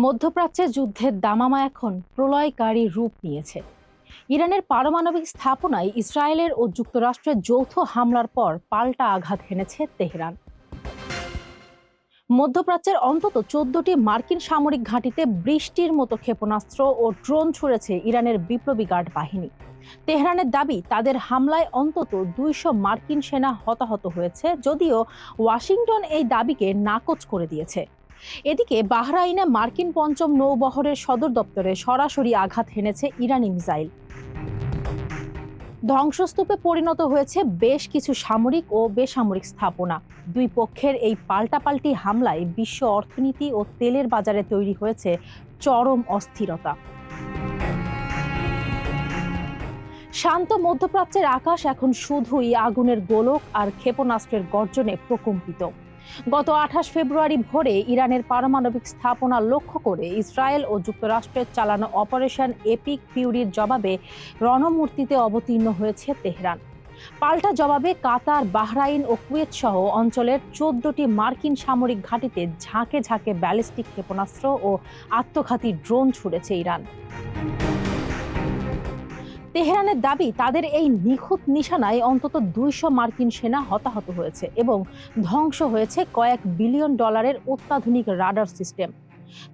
মধ্যপ্রাচ্যে যুদ্ধের দামামা এখন প্রলয়কারী রূপ নিয়েছে। ইরানের পারমাণবিক স্থাপনায় ইসরায়েলের ও যুক্তরাষ্ট্রের যৌথ হামলার পর পাল্টা আঘাত হেনেছে তেহরান। মধ্যপ্রাচ্যের অন্তত 14টি মার্কিন সামরিক ঘাঁটিতে বৃষ্টির মতো ক্ষেপণাস্ত্র ও ড্রোন ছুড়েছে ইরানের বিপ্লবী গার্ড বাহিনী। তেহরানের দাবি, তাদের হামলায় অন্তত 200 মার্কিন সেনা হতাহত হয়েছে, যদিও ওয়াশিংটন এই দাবিকে নাকচ করে দিয়েছে। এদিকে বাহরাইনে মার্কিন পঞ্চম নৌবহরের সদর দপ্তরে সরাসরি আঘাত হেনেছে ইরানি মিসাইল। ধ্বংসস্তূপে পরিণত হয়েছে বেশ কিছু সামরিক ও বেসামরিক স্থাপনা। দুই পক্ষের এই পাল্টাপাল্টি হামলায় বিশ্ব অর্থনীতি ও তেলের বাজারে তৈরি হয়েছে চরম অস্থিরতা। শান্ত মধ্যপ্রাচ্যের আকাশ এখন শুধুই আগুনের গোলক আর ক্ষেপণাস্ত্রের গর্জনে প্রকম্পিত। গত 28 ফেব্রুয়ারি ভোরে ইরানের পারমাণবিক স্থাপনা লক্ষ্য করে ইসরায়েল ও যুক্তরাষ্ট্রের চালানো অপারেশন এপিক ফিউরির জবাবে রণমূর্তিতে অবতীর্ণ হয়েছে তেহরান। পাল্টা জবাবে কাতার, বাহরাইন ও কুয়েত সহ অঞ্চলের 14টি মার্কিন সামরিক ঘাঁটিতে ঝাঁকে ঝাঁকে ব্যালিস্টিক ক্ষেপণাস্ত্র ও আত্মঘাতী ড্রোন ছুড়েছে ইরান। তেহরানের দাবি, তাদের এই নিখুঁত নিশানায় অন্তত 200 মার্কিন সেনা হতাহত হয়েছে এবং ধ্বংস হয়েছে কয়েক বিলিয়ন ডলারের অত্যাধুনিক রাডার সিস্টেম।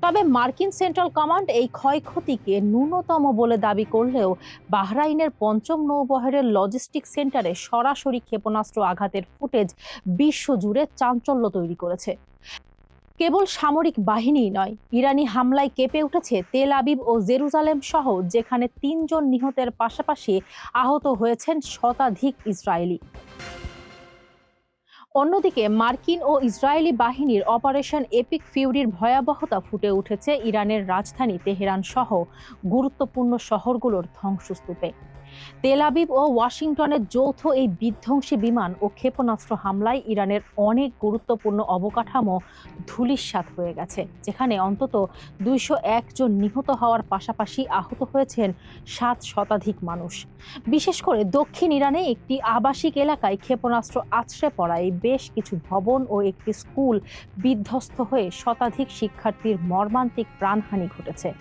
তবে মার্কিন সেন্ট্রাল কমান্ড এই ক্ষয়ক্ষতিকে ন্যূনতম বলে দাবি করলেও বাহরাইনের পঞ্চম নৌবহরের লজিস্টিক সেন্টারে সরাসরি ক্ষেপণাস্ত্র আঘাতের ফুটেজ বিশ্বজুড়ে চাঞ্চল্য তৈরি করেছে। কেবল সামরিক বাহিনীই নয়, ইরানি হামলায় কেঁপে উঠেছে তেল আবিব ও জেরুজালেম সহ, যেখানে 3 জন নিহতের পাশাপাশি আহত হয়েছেন শতাধিক ইসরায়েলি। অন্যদিকে মার্কিন ও ইসরায়েলি বাহিনীর অপারেশন এপিক ফিউরির ভয়াবহতা ফুটে উঠেছে ইরানের রাজধানী তেহরান সহ গুরুত্বপূর্ণ শহরগুলোর ধ্বংসস্তূপে। তেল আবিব ও ওয়াশিংটনের যৌথ এই বিধ্বংসী বিমান ও ক্ষেপণাস্ত্র হামলায় ইরানের অনেক গুরুত্বপূর্ণ অবকাঠামো ধূলিসাৎ হয়ে গেছে, যেখানে অন্তত 201 জন নিহত হওয়ার পাশাপাশি আহত হয়েছেন 7 শতাধিক মানুষ। বিশেষ করে দক্ষিণ ইরানে একটি আবাসিক এলাকায় ক্ষেপণাস্ত্র আছড়ে পড়ায় বেশ কিছু ভবন ও একটি স্কুল বিধ্বস্ত হয়ে শতাধিক শিক্ষার্থীর মর্মান্তিক প্রাণহানি ঘটেছে।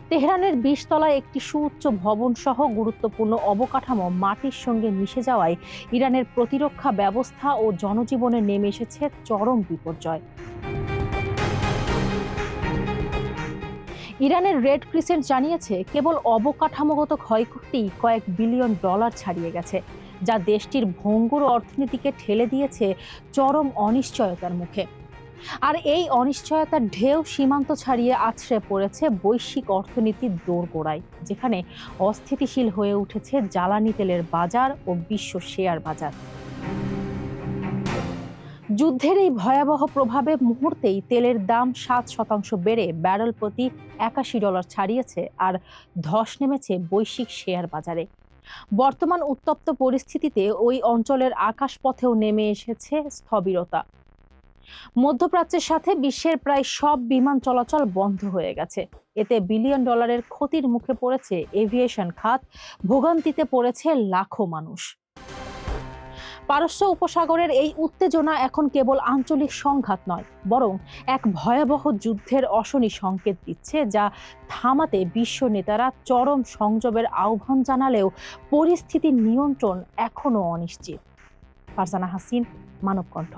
তেহরানের 20 তলায় একটি সুউচ্চ ভবন সহ গুরুত্বপূর্ণ অবকাঠামো মাটির সঙ্গে মিশে যাওয়ায় ইরানের প্রতিরক্ষা ব্যবস্থা ও জনজীবনে নেমে এসেছে চরম বিপর্যয়। ইরানের রেড ক্রিসেন্ট জানিয়েছে, কেবল অবকাঠামোগত ক্ষয়ক্ষতি কয়েক বিলিয়ন ডলার ছাড়িয়ে গেছে, যা দেশটির ভঙ্গুর অর্থনীতিকে ঠেলে দিয়েছে চরম অনিশ্চয়তার মুখে। আর এই অনিশ্চয়তার ঢেউ সীমান্ত ছাড়িয়ে আছড়ে পড়েছে বৈশ্বিক অর্থনীতির দোরগোড়ায়, যেখানে অস্থিতিশীল হয়ে উঠেছে জ্বালানি তেলের বাজার ও বিশ্ব শেয়ার বাজার। যুদ্ধের এই ভয়াবহ প্রভাবে মুহূর্তেই তেলের দাম 7% বেড়ে ব্যারেল প্রতি $81 ছাড়িয়েছে, আর ধস নেমেছে বৈশ্বিক শেয়ার বাজারে। বর্তমান উত্তপ্ত পরিস্থিতিতে ওই অঞ্চলের আকাশপথেও নেমে এসেছে স্থবিরতা। মধ্যপ্রাচ্যের সাথে বিশ্বের প্রায় সব বিমান চলাচল বন্ধ হয়ে গেছে। এতে বিলিয়ন ডলারের ক্ষতির মুখে পড়েছে এভিয়েশন খাত, ভোগান্তিতে পড়েছে লাখো মানুষ। পারস্য উপসাগরের এই উত্তেজনা এখন কেবল আঞ্চলিক সংঘাত নয়, বরং এক ভয়াবহ যুদ্ধের অশনি সংকেত দিচ্ছে, যা থামাতে বিশ্ব নেতারা চরম সংযমের আহ্বান জানালেও পরিস্থিতির নিয়ন্ত্রণ এখনো অনিশ্চিত। ফারজানা হাসিন, মানব কণ্ঠ।